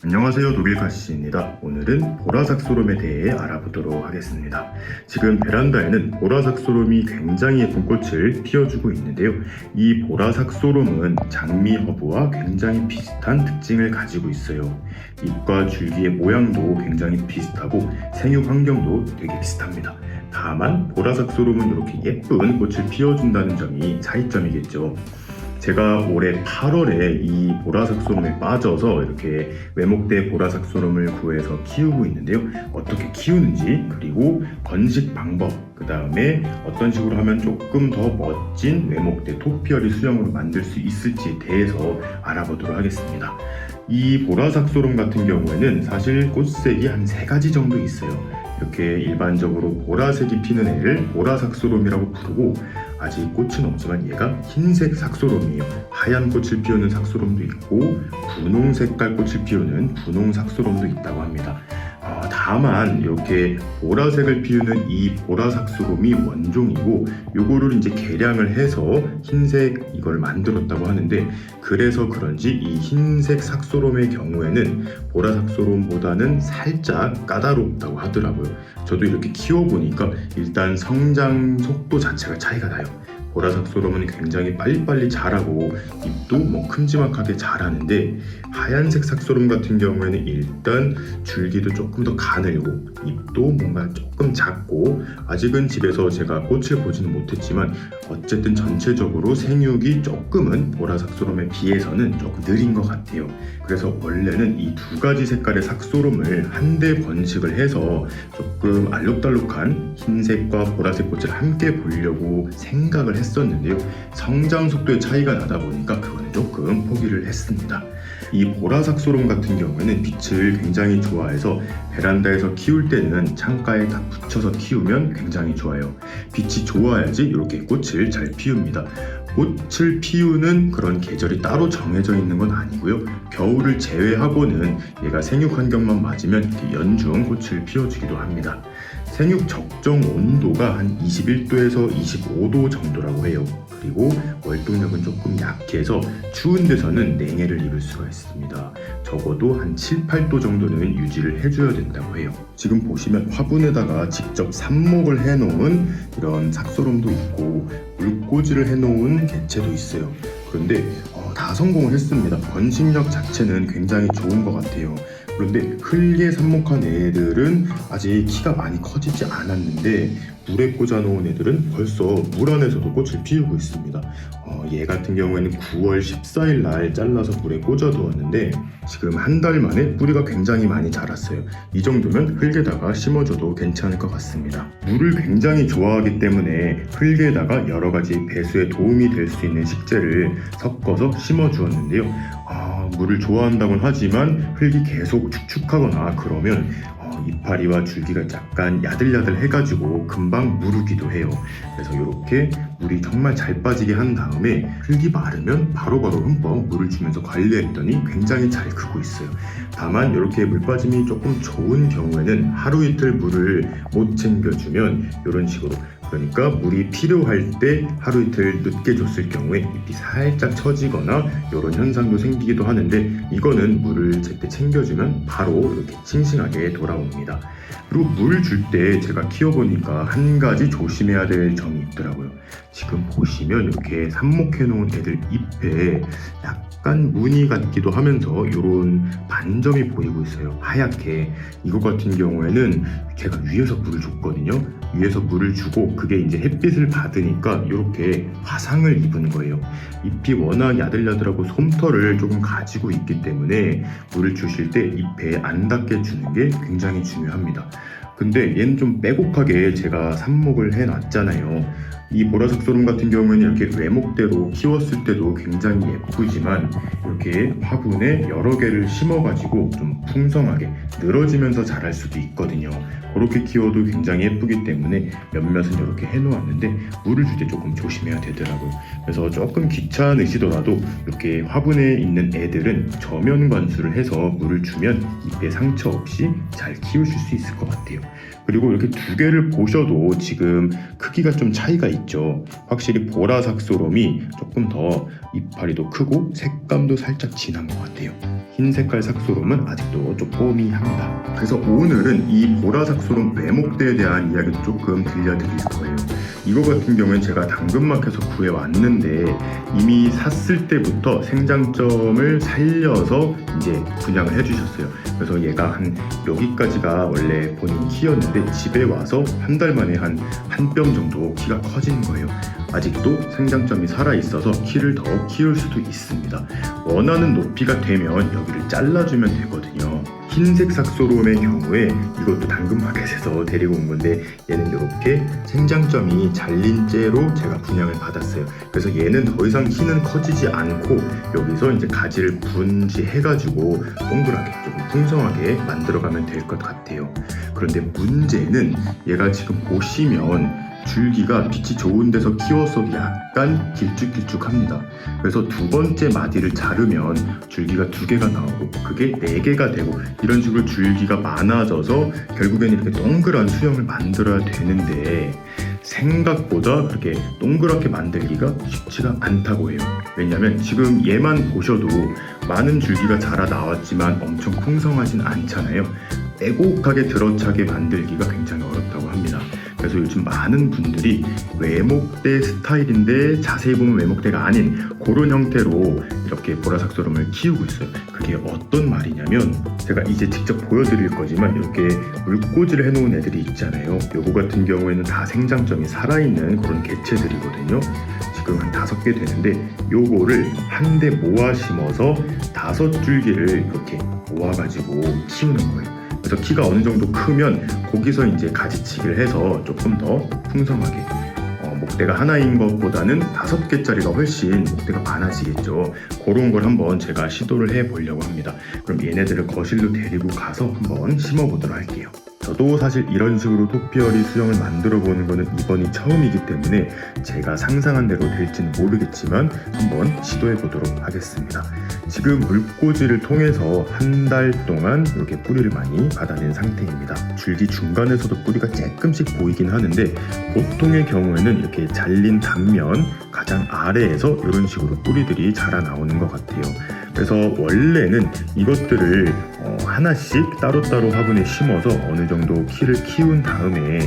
안녕하세요, 독일가시입니다. 오늘은 보라삭소롬에 대해 알아보도록 하겠습니다. 지금 베란다에는 보라삭소롬이 굉장히 예쁜 꽃을 피워주고 있는데요. 이 보라삭소롬은 장미허브와 굉장히 비슷한 특징을 가지고 있어요. 잎과 줄기의 모양도 굉장히 비슷하고 생육 환경도 되게 비슷합니다. 다만 보라삭소롬은 이렇게 예쁜 꽃을 피워준다는 점이 차이점이겠죠. 제가 올해 8월에 이 보라삭소롬에 빠져서 이렇게 외목대 보라삭소롬을 구해서 키우고 있는데요. 어떻게 키우는지, 그리고 번식 방법, 그 다음에 어떤 식으로 하면 조금 더 멋진 외목대 토피어리 수영으로 만들 수 있을지에 대해서 알아보도록 하겠습니다. 이 보라삭소롬 같은 경우에는 사실 꽃색이 한 3가지 정도 있어요. 이렇게 일반적으로 보라색이 피는 애를 보라삭소롬이라고 부르고, 아직 꽃은 없지만 얘가 흰색 삭소롬이에요. 하얀 꽃을 피우는 삭소롬도 있고 분홍 색깔 꽃을 피우는 분홍 삭소롬도 있다고 합니다. 다만 이렇게 보라색을 피우는 이 보라삭소롬이 원종이고, 요거를 이제 개량을 해서 흰색 이걸 만들었다고 하는데, 그래서 그런지 이 흰색 삭소롬의 경우에는 보라삭소롬보다는 살짝 까다롭다고 하더라고요. 저도 이렇게 키워보니까 일단 성장 속도 자체가 차이가 나요. 보라삭소롬은 굉장히 빨리빨리 자라고 잎도 큼지막하게 자라는데, 하얀색 삭소롬 같은 경우에는 일단 줄기도 조금 더 가늘고 잎도 뭔가 조금 작고, 아직은 집에서 제가 꽃을 보지는 못했지만 어쨌든 전체적으로 생육이 조금은 보라삭소롬에 비해서는 조금 느린 것 같아요. 그래서 원래는 이 2가지 색깔의 삭소롬을 한데 번식을 해서 조금 알록달록한 흰색과 보라색 꽃을 함께 보려고 생각을 했었는데요. 성장 속도의 차이가 나다 보니까 그거는 조금 포기를 했습니다. 이 보라삭소롬 같은 경우에는 빛을 굉장히 좋아해서 베란다에서 키울 때는 창가에 딱 붙여서 키우면 굉장히 좋아요. 빛이 좋아야지 이렇게 꽃을 잘 피웁니다. 꽃을 피우는 그런 계절이 따로 정해져 있는 건 아니고요. 겨울을 제외하고는 얘가 생육 환경만 맞으면 이렇게 연중 꽃을 피워주기도 합니다. 생육 적정 온도가 한 21도에서 25도 정도라고 해요. 그리고 월동력은 조금 약해서 추운 데서는 냉해를 입을 수가 있습니다. 적어도 한 7, 8도 정도는 유지를 해줘야 된다고 해요. 지금 보시면 화분에다가 직접 삽목을 해놓은 이런 삭소롬도 있고 물꽂이를 해놓은 개체도 있어요. 그런데 다 성공을 했습니다. 번식력 자체는 굉장히 좋은 것 같아요. 그런데 흙에 삽목한 애들은 아직 키가 많이 커지지 않았는데, 물에 꽂아 놓은 애들은 벌써 물 안에서도 꽃을 피우고 있습니다. 얘 같은 경우에는 9월 14일 날 잘라서 물에 꽂아 두었는데 지금 한 달 만에 뿌리가 굉장히 많이 자랐어요. 이 정도면 흙에다가 심어줘도 괜찮을 것 같습니다. 물을 굉장히 좋아하기 때문에 흙에다가 여러 가지 배수에 도움이 될 수 있는 식재를 섞어서 심어 주었는데요. 물을 좋아한다고는 하지만 흙이 계속 축축하거나 그러면 이파리와 줄기가 약간 야들야들 해가지고 금방 무르기도 해요. 그래서 이렇게 물이 정말 잘 빠지게 한 다음에 흙이 마르면 바로바로 흠뻑 물을 주면서 관리했더니 굉장히 잘 크고 있어요. 다만 이렇게 물 빠짐이 조금 좋은 경우에는 하루 이틀 물을 못 챙겨주면 이런 식으로, 그러니까 물이 필요할 때 하루 이틀 늦게 줬을 경우에 잎이 살짝 처지거나 이런 현상도 생기기도 하는데, 이거는 물을 제때 챙겨주면 바로 이렇게 싱싱하게 돌아옵니다. 그리고 물 줄 때 제가 키워보니까 한 가지 조심해야 될 점이 있더라고요. 지금 보시면 이렇게 삽목해 놓은 애들 잎에 약간 무늬 같기도 하면서 이런 반점이 보이고 있어요. 하얗게. 이거 같은 경우에는 제가 위에서 물을 줬거든요. 위에서 물을 주고 그게 이제 햇빛을 받으니까 이렇게 화상을 입은 거예요. 잎이 워낙 야들야들하고 솜털을 조금 가지고 있기 때문에 물을 주실 때 잎에 안 닿게 주는 게 굉장히 중요합니다. 근데 얘는 좀 빼곡하게 제가 삽목을 해놨잖아요. 이 보라삭소롬 같은 경우에는 이렇게 외목대로 키웠을 때도 굉장히 예쁘지만, 이렇게 화분에 여러 개를 심어가지고 좀 풍성하게 늘어지면서 자랄 수도 있거든요. 그렇게 키워도 굉장히 예쁘기 때문에 몇몇은 이렇게 해놓았는데 물을 줄 때 조금 조심해야 되더라고요. 그래서 조금 귀찮으시더라도 이렇게 화분에 있는 애들은 저면 관수를 해서 물을 주면 잎에 상처 없이 잘 키우실 수 있을 것 같아요. 그리고 이렇게 2개를 보셔도 지금 크기가 좀 차이가 있죠. 확실히 보라삭소롬이 조금 더 이파리도 크고 색감도 살짝 진한 것 같아요. 흰 색깔 삭소롬은 아직도 조금이 합니다. 그래서 오늘은 이 보라 삭소롬 외목대에 대한 이야기도 조금 들려드릴 거예요. 이거 같은 경우는 제가 당근마켓에서 구해왔는데 이미 샀을 때부터 생장점을 살려서 이제 분양을 해주셨어요. 그래서 얘가 한 여기까지가 원래 본인 키였는데 집에 와서 한 달 만에 한 뼘 정도 키가 커진 거예요. 아직도 생장점이 살아있어서 키를 더 키울 수도 있습니다. 원하는 높이가 되면 여기를 잘라주면 되거든요. 흰색 삭소롬의 경우에 이것도 당근마켓에서 데리고 온 건데 얘는 이렇게 생장점이 잘린 채로 제가 분양을 받았어요. 그래서 얘는 더 이상 키는 커지지 않고 여기서 이제 가지를 분지해가지고 동그랗게 조금 풍성하게 만들어가면 될 것 같아요. 그런데 문제는 얘가 지금 보시면 줄기가 빛이 좋은 데서 키워서도 약간 길쭉길쭉합니다. 그래서 두 번째 마디를 자르면 줄기가 2개가 나오고 그게 4개가 되고 이런 식으로 줄기가 많아져서 결국엔 이렇게 동그란 수영을 만들어야 되는데 생각보다 그렇게 동그랗게 만들기가 쉽지가 않다고 해요. 왜냐면 지금 얘만 보셔도 많은 줄기가 자라 나왔지만 엄청 풍성하진 않잖아요. 빼곡하게 들어차게 만들기가 굉장히 어렵다고 합니다. 그래서 요즘 많은 분들이 외목대 스타일인데 자세히 보면 외목대가 아닌 그런 형태로 이렇게 보라삭소롬을 키우고 있어요. 그게 어떤 말이냐면 제가 이제 직접 보여드릴 거지만 이렇게 물꽂이를 해놓은 애들이 있잖아요. 요거 같은 경우에는 다 생장점이 살아있는 그런 개체들이거든요. 지금 한 5개 되는데 요거를 한 대 모아 심어서 5줄기를 이렇게 모아가지고 키우는 거예요. 그래서 키가 어느 정도 크면 거기서 이제 가지치기를 해서 조금 더 풍성하게 목대가 하나인 것보다는 5개짜리가 훨씬 목대가 많아지겠죠. 그런 걸 한번 제가 시도를 해보려고 합니다. 그럼 얘네들을 거실로 데리고 가서 한번 심어보도록 할게요. 저도 사실 이런 식으로 토피어리 수영을 만들어 보는 거는 이번이 처음이기 때문에 제가 상상한 대로 될지는 모르겠지만 한번 시도해 보도록 하겠습니다. 지금 물꽂이를 통해서 한 달 동안 이렇게 뿌리를 많이 받아낸 상태입니다. 줄기 중간에서도 뿌리가 조금씩 보이긴 하는데 보통의 경우에는 이렇게 잘린 단면 가장 아래에서 이런 식으로 뿌리들이 자라나오는 것 같아요. 그래서 원래는 이것들을 하나씩 따로따로 화분에 심어서 어느 정도 키를 키운 다음에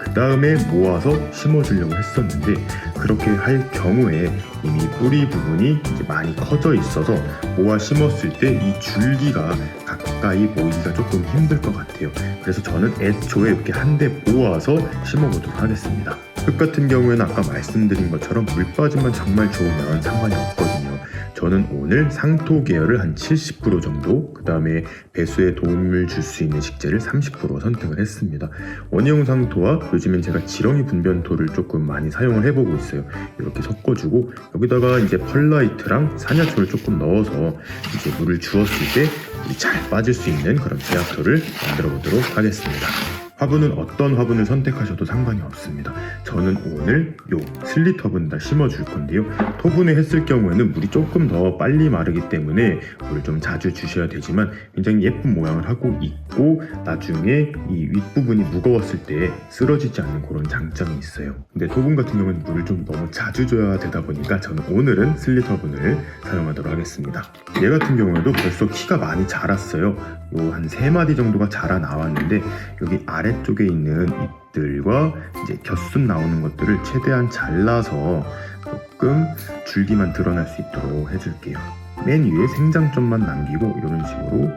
그 다음에 모아서 심어주려고 했었는데 그렇게 할 경우에 이미 뿌리 부분이 이제 많이 커져 있어서 모아 심었을 때 이 줄기가 가까이 보이기가 조금 힘들 것 같아요. 그래서 저는 애초에 이렇게 한 대 모아서 심어보도록 하겠습니다. 흙 같은 경우에는 아까 말씀드린 것처럼 물 빠짐만 정말 좋으면 상관이 없거든요. 저는 오늘 상토 계열을 한 70% 정도, 그 다음에 배수에 도움을 줄 수 있는 식재를 30% 선택을 했습니다. 원형 상토와 요즘엔 제가 지렁이 분변토를 조금 많이 사용을 해보고 있어요. 이렇게 섞어주고 여기다가 이제 펄라이트랑 산야초를 조금 넣어서 이제 물을 주었을 때 잘 빠질 수 있는 그런 제약토를 만들어 보도록 하겠습니다. 화분은 어떤 화분을 선택하셔도 상관이 없습니다. 저는 오늘 요 슬릿화분에다 심어줄 건데요. 토분에 했을 경우에는 물이 조금 더 빨리 마르기 때문에 물을 좀 자주 주셔야 되지만 굉장히 예쁜 모양을 하고 있고 나중에 이 윗부분이 무거웠을 때 쓰러지지 않는 그런 장점이 있어요. 근데 토분 같은 경우는 물을 좀 너무 자주 줘야 되다 보니까 저는 오늘은 슬릿화분을 사용하도록 하겠습니다. 얘 같은 경우에도 벌써 키가 많이 자랐어요. 요 한 3마디 정도가 자라 나왔는데 여기 아래쪽에 있는 잎들과 이제 겹순 나오는 것들을 최대한 잘라서 조금 줄기만 드러날 수 있도록 해줄게요. 맨 위에 생장점만 남기고 이런 식으로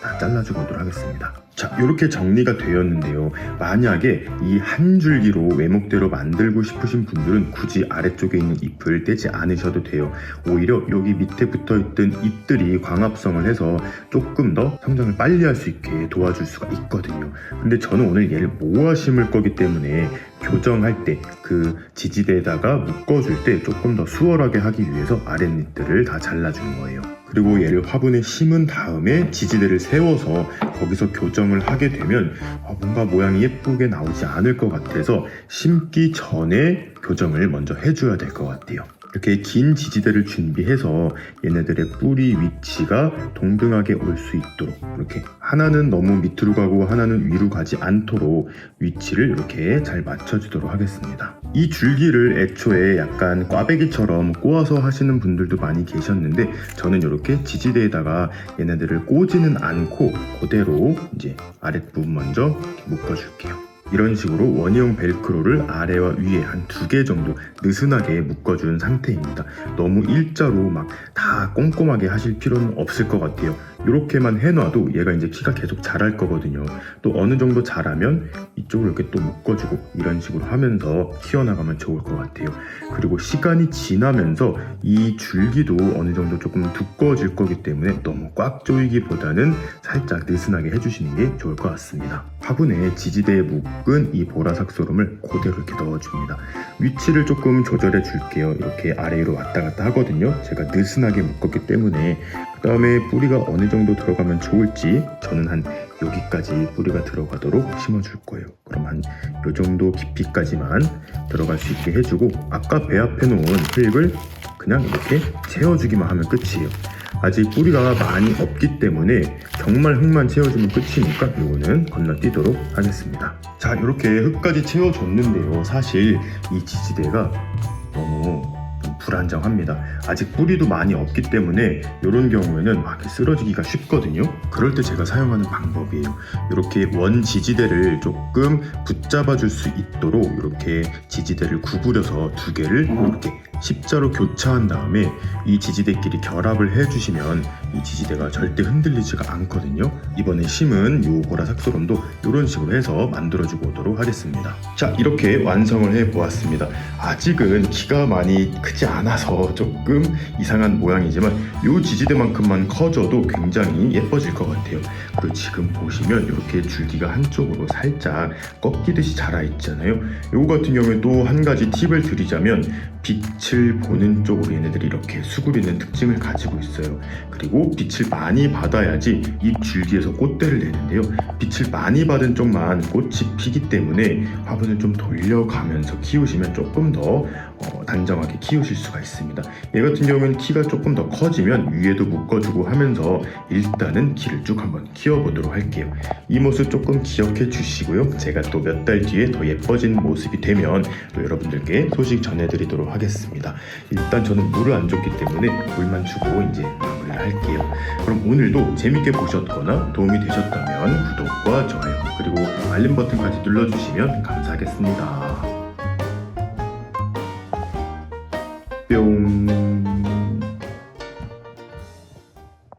다 잘라줘 보도록 하겠습니다. 자, 이렇게 정리가 되었는데요. 만약에 이 한 줄기로 외목대로 만들고 싶으신 분들은 굳이 아래쪽에 있는 잎을 떼지 않으셔도 돼요. 오히려 여기 밑에 붙어있던 잎들이 광합성을 해서 조금 더 성장을 빨리 할 수 있게 도와줄 수가 있거든요. 근데 저는 오늘 얘를 모아 심을 거기 때문에 교정할 때 그 지지대에다가 묶어줄 때 조금 더 수월하게 하기 위해서 아랫잎들을 다 잘라준 거예요. 그리고 얘를 화분에 심은 다음에 지지대를 세워서 거기서 교정을 하게 되면 뭔가 모양이 예쁘게 나오지 않을 것 같아서 심기 전에 교정을 먼저 해줘야 될 것 같아요. 이렇게 긴 지지대를 준비해서 얘네들의 뿌리 위치가 동등하게 올 수 있도록 이렇게 하나는 너무 밑으로 가고 하나는 위로 가지 않도록 위치를 이렇게 잘 맞춰주도록 하겠습니다. 이 줄기를 애초에 약간 꽈배기처럼 꼬아서 하시는 분들도 많이 계셨는데 저는 이렇게 지지대에다가 얘네들을 꼬지는 않고 그대로 이제 아랫부분 먼저 묶어줄게요. 이런 식으로 원형 벨크로를 아래와 위에 한 2개 정도 느슨하게 묶어준 상태입니다. 너무 일자로 막 다 꼼꼼하게 하실 필요는 없을 것 같아요. 이렇게만 해놔도 얘가 이제 키가 계속 자랄 거거든요. 또 어느 정도 자라면 이쪽을 이렇게 또 묶어주고 이런 식으로 하면서 키워나가면 좋을 것 같아요. 그리고 시간이 지나면서 이 줄기도 어느 정도 조금 두꺼워질 거기 때문에 너무 꽉 조이기보다는 살짝 느슨하게 해주시는 게 좋을 것 같습니다. 화분에 지지대에 묶은 이 보라삭소름을 그대로 이렇게 넣어줍니다. 위치를 조금 조절해 줄게요. 이렇게 아래 위로 왔다 갔다 하거든요. 제가 느슨하게 묶었기 때문에. 그 다음에 뿌리가 어느 정도 들어가면 좋을지 저는 한 여기까지 뿌리가 들어가도록 심어줄 거예요. 그럼 한 요 정도 깊이까지만 들어갈 수 있게 해주고 아까 배합해 놓은 흙을 그냥 이렇게 채워주기만 하면 끝이에요. 아직 뿌리가 많이 없기 때문에 정말 흙만 채워주면 끝이니까 이거는 건너뛰도록 하겠습니다. 자, 이렇게 흙까지 채워줬는데요. 사실 이 지지대가 너무 불안정합니다. 아직 뿌리도 많이 없기 때문에 이런 경우에는 막 쓰러지기가 쉽거든요. 그럴 때 제가 사용하는 방법이에요. 이렇게 원 지지대를 조금 붙잡아 줄 수 있도록 이렇게 지지대를 구부려서 2개를 이렇게 십자로 교차한 다음에 이 지지대끼리 결합을 해주시면 이 지지대가 절대 흔들리지가 않거든요. 이번에 심은 이 보라삭소름도 이런 식으로 해서 만들어주고 오도록 하겠습니다. 자, 이렇게 완성을 해보았습니다. 아직은 키가 많이 크지 않아서 조금 이상한 모양이지만 이 지지대만큼만 커져도 굉장히 예뻐질 것 같아요. 그리고 지금 보시면 이렇게 줄기가 한쪽으로 살짝 꺾이듯이 자라있잖아요. 이거 같은 경우에 또 한 가지 팁을 드리자면 빛을 보는 쪽으로 얘네들이 이렇게 수그리는 특징을 가지고 있어요. 그리고 빛을 많이 받아야지 이 줄기에서 꽃대를 내는데요. 빛을 많이 받은 쪽만 꽃이 피기 때문에 화분을 좀 돌려가면서 키우시면 조금 더 단정하게 키우실 수가 있습니다. 얘 같은 경우는 키가 조금 더 커지면 위에도 묶어주고 하면서 일단은 키를 쭉 한번 키워보도록 할게요. 이 모습 조금 기억해 주시고요. 제가 또 몇 달 뒤에 더 예뻐진 모습이 되면 또 여러분들께 소식 전해드리도록 하겠습니다. 일단 저는 물을 안 줬기 때문에 물만 주고 이제 마무리를 할게요. 그럼 오늘도 재밌게 보셨거나 도움이 되셨다면 구독과 좋아요 그리고 알림 버튼까지 눌러주시면 감사하겠습니다. 뿅.